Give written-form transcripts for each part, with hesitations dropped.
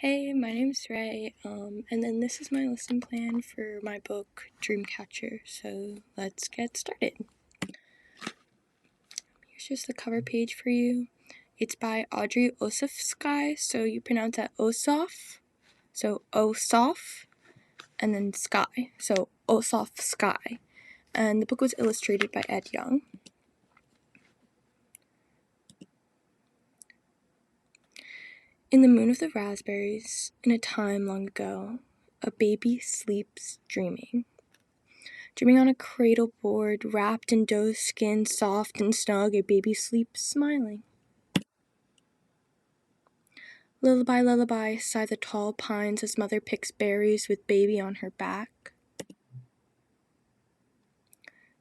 Hey, my name's Ray, and then this is my lesson plan for my book, Dreamcatcher, so let's get started. Here's just the cover page for you. It's by Audrey Osofsky, so you pronounce that Osof, so Osof, and then Sky, so Osofsky, and the book was illustrated by Ed Young. In the moon of the raspberries, in a time long ago, a baby sleeps dreaming on a cradle board, wrapped in doe skin, soft and snug, a baby sleeps smiling. Lullaby, lullaby, sigh the tall pines as mother picks berries with baby on her back.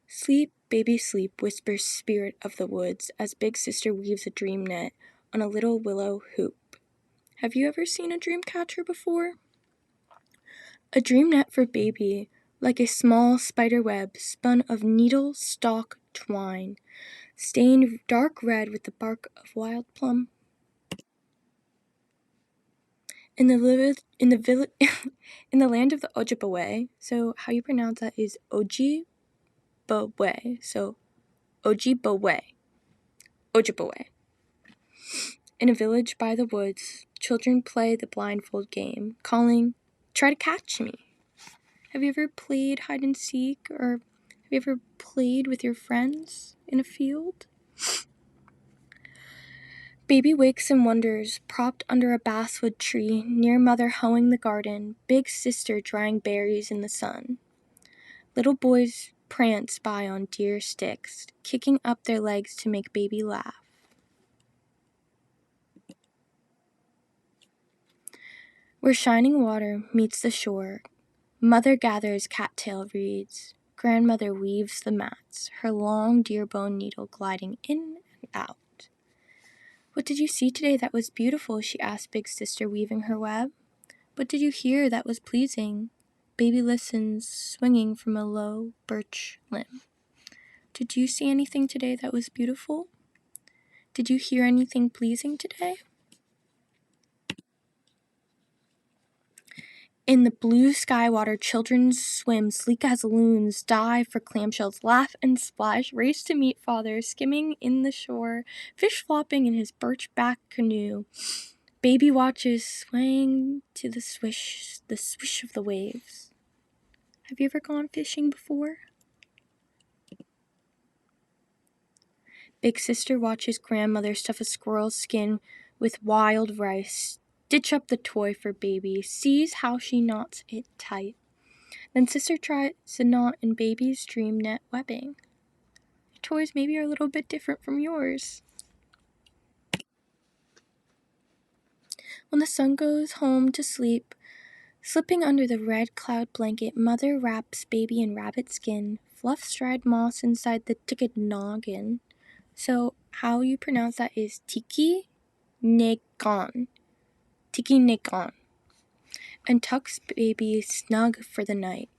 Sleep, baby, sleep, whispers spirit of the woods as big sister weaves a dream net on a little willow hoop. Have you ever seen a dream catcher before? A dream net for baby, like a small spider web spun of needle stalk twine, stained dark red with the bark of wild plum. In the land of the Ojibwe, so how you pronounce that is Ojibwe, so Ojibwe. In a village by the woods, children play the blindfold game, calling, "Try to catch me." Have you ever played hide and seek, or have you ever played with your friends in a field? Baby wakes and wonders, propped under a basswood tree, near mother hoeing the garden, big sister drying berries in the sun. Little boys prance by on deer sticks, kicking up their legs to make baby laugh. Where shining water meets the shore, mother gathers cattail reeds, grandmother weaves the mats, her long deerbone needle gliding in and out. "What did you see today that was beautiful?" she asked big sister, weaving her web. "What did you hear that was pleasing?" Baby listens, swinging from a low birch limb. "Did you see anything today that was beautiful? Did you hear anything pleasing today?" In the blue sky water, children swim, sleek as loons, dive for clamshells, laugh and splash, race to meet father, skimming in the shore, fish flopping in his birch-back canoe. Baby watches, swaying to the swish of the waves. Have you ever gone fishing before? Big sister watches grandmother stuff a squirrel's skin with wild rice, stitch up the toy for baby, sees how she knots it tight. Then sister tries a knot in baby's dream net webbing. Your toys maybe are a little bit different from yours. When the sun goes home to sleep, slipping under the red cloud blanket, mother wraps baby in rabbit skin, fluffs dried moss inside the ticket noggin. So how you pronounce that is Tiki Negon. Tiki Negon. And tucks baby snug for the night.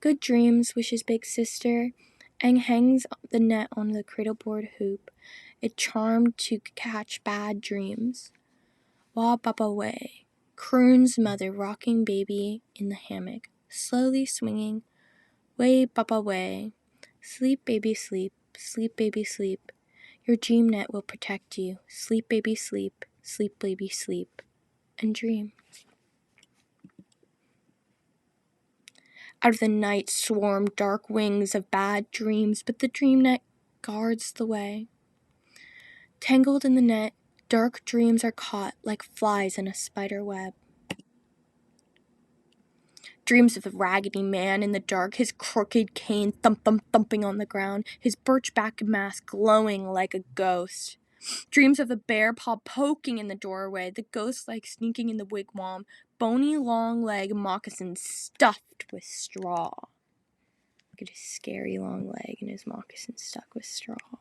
"Good dreams," wishes big sister, and hangs the net on the cradleboard hoop, a charm to catch bad dreams. "Wa baba way," croons mother, rocking baby in the hammock, slowly swinging. "Way baba way. Sleep baby sleep, sleep baby sleep. Your dream net will protect you. Sleep baby sleep, sleep baby sleep, and dream." Out of the night swarm dark wings of bad dreams, but the dream net guards the way. Tangled in the net, dark dreams are caught like flies in a spider web. Dreams of the Raggedy Man in the dark, his crooked cane thumping on the ground, his birch-back mask glowing like a ghost. Dreams of the bear paw poking in the doorway, the ghost like sneaking in the wigwam, bony long leg moccasins stuffed with straw. Look at his scary long leg and his moccasins stuck with straw.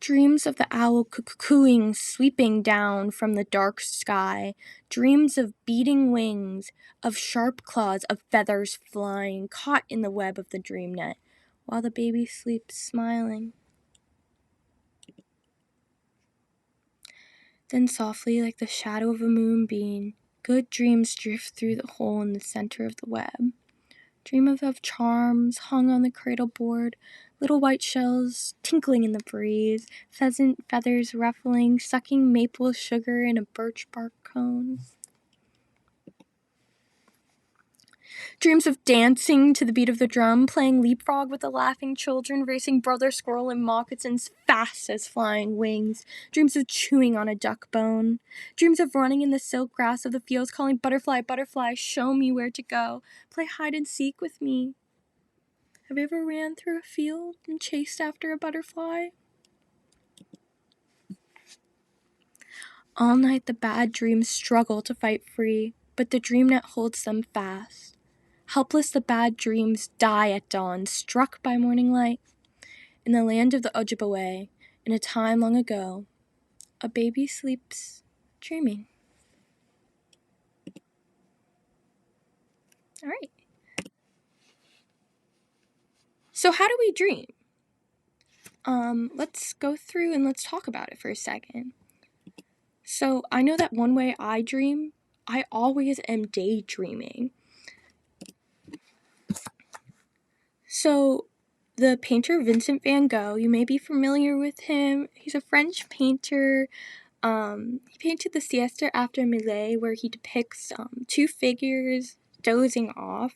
Dreams of the owl cooing, sweeping down from the dark sky. Dreams of beating wings, of sharp claws, of feathers flying, caught in the web of the dream net, while the baby sleeps smiling. Then softly, like the shadow of a moonbeam, good dreams drift through the hole in the center of the web. Dream of charms hung on the cradle board, little white shells tinkling in the breeze, pheasant feathers ruffling, sucking maple sugar in a birch bark cone. Dreams of dancing to the beat of the drum, playing leapfrog with the laughing children, racing brother squirrel in moccasins fast as flying wings. Dreams of chewing on a duck bone. Dreams of running in the silk grass of the fields, calling butterfly, butterfly, show me where to go. Play hide and seek with me. Have you ever ran through a field and chased after a butterfly? All night the bad dreams struggle to fight free, but the dream net holds them fast. Helpless the bad dreams die at dawn, struck by morning light. In the land of the Ojibwe, in a time long ago, a baby sleeps dreaming. All right. So how do we dream? Let's go through and let's talk about it for a second. So I know that one way I dream, I always am daydreaming. So the painter Vincent van Gogh, you may be familiar with him. He's a French painter. He painted the Siesta after Millet, where he depicts two figures dozing off.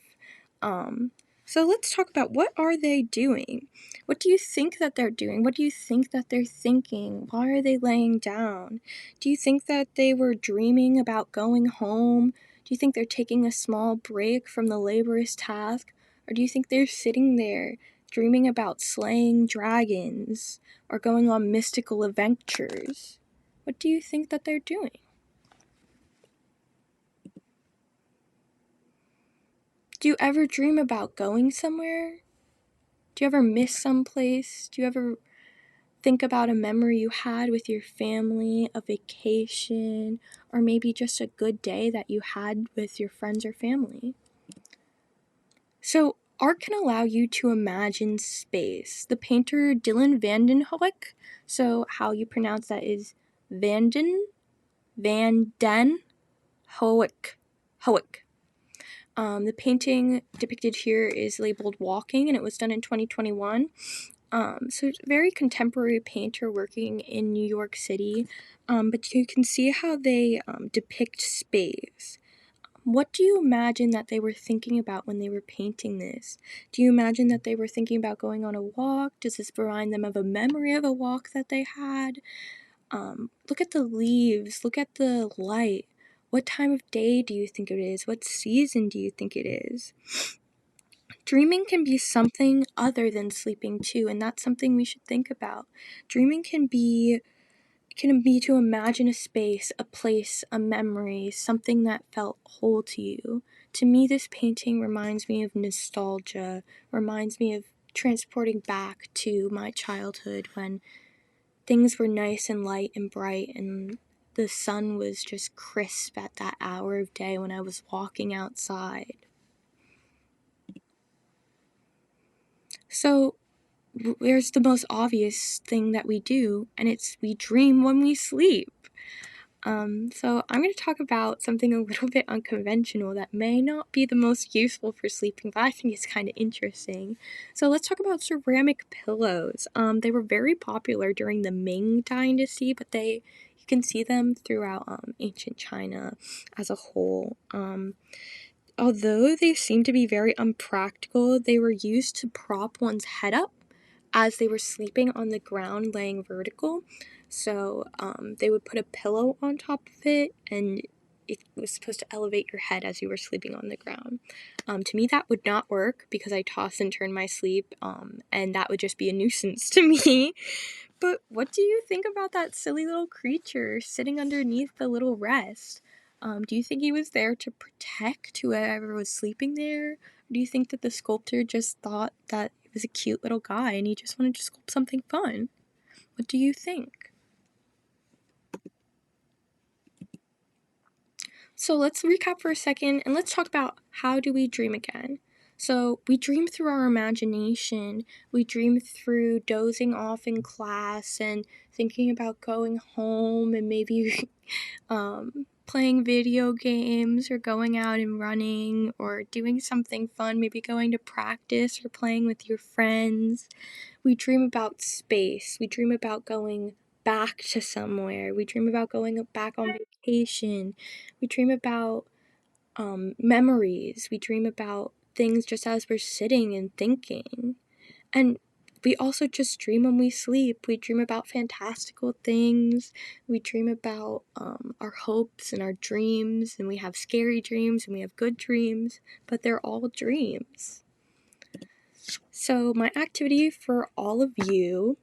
So let's talk about, what are they doing? What do you think that they're doing? What do you think that they're thinking? Why are they laying down? Do you think that they were dreaming about going home? Do you think they're taking a small break from the laborious task? Or do you think they're sitting there dreaming about slaying dragons or going on mystical adventures? What do you think that they're doing? Do you ever dream about going somewhere? Do you ever miss someplace? Do you ever think about a memory you had with your family, a vacation, or maybe just a good day that you had with your friends or family? So, art can allow you to imagine space. The painter Dylan Vandenhoek, so how you pronounce that is Vandenhoek. The painting depicted here is labeled Walking, and it was done in 2021. So it's a very contemporary painter working in New York City, but you can see how they depict space. What do you imagine that they were thinking about when they were painting this? Do you imagine that they were thinking about going on a walk? Does this remind them of a memory of a walk that they had? Look at the leaves, look at the light. What time of day do you think it is? What season do you think it is? Dreaming can be something other than sleeping too, and that's something we should think about. Dreaming can be to imagine a space, a place, a memory, something that felt whole to you. To me, this painting reminds me of nostalgia, reminds me of transporting back to my childhood when things were nice and light and bright, and the sun was just crisp at that hour of day when I was walking outside. So, where's the most obvious thing that we do, and it's we dream when we sleep. So I'm going to talk about something a little bit unconventional that may not be the most useful for sleeping, but I think it's kind of interesting. So let's talk about ceramic pillows. They were very popular during the Ming Dynasty, but you can see them throughout ancient China as a whole. Although they seem to be very unpractical, they were used to prop one's head up as they were sleeping on the ground laying vertical. So they would put a pillow on top of it, and it was supposed to elevate your head as you were sleeping on the ground. To me, that would not work because I toss and turn my sleep, and that would just be a nuisance to me. But what do you think about that silly little creature sitting underneath the little rest? Do you think he was there to protect whoever was sleeping there? Or do you think that the sculptor just thought that he was a cute little guy and he just wanted to sculpt something fun? What do you think? So let's recap for a second and let's talk about, how do we dream again? So we dream through our imagination. We dream through dozing off in class and thinking about going home and maybe playing video games or going out and running or doing something fun, maybe going to practice or playing with your friends. We dream about space. We dream about going back to somewhere. We dream about going back on vacation. We dream about memories. We dream about things just as we're sitting and thinking. And we also just dream when we sleep. We dream about fantastical things. We dream about our hopes and our dreams. And we have scary dreams and we have good dreams. But they're all dreams. So, my activity for all of you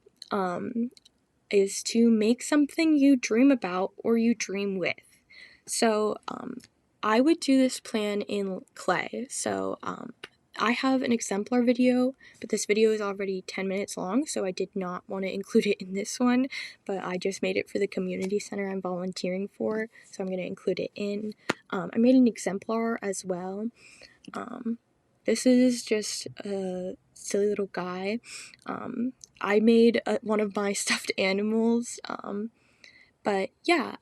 is to make something you dream about or you dream with. So, I would do this plan in clay. So, I have an exemplar video, but this video is already 10 minutes long, so I did not want to include it in this one, but I just made it for the community center I'm volunteering for, so I'm going to include it in. I made an exemplar as well. This is just a silly little guy. I made one of my stuffed animals, but yeah,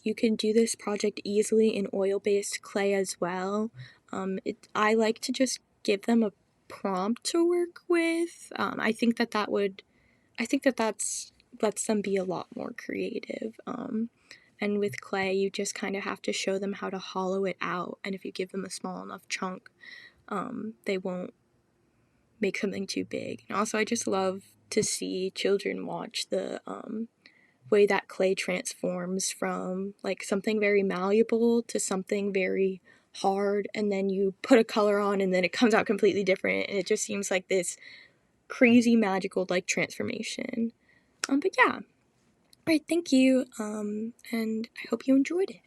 you can do this project easily in oil-based clay as well. I like to just give them a prompt to work with. I think that's lets them be a lot more creative. And with clay, you just kind of have to show them how to hollow it out. And if you give them a small enough chunk, they won't make something too big. And also, I just love to see children watch the way that clay transforms from like something very malleable to something very hard, and then you put a color on and then it comes out completely different, and it just seems like this crazy magical like transformation. But yeah. Alright, thank you, and I hope you enjoyed it.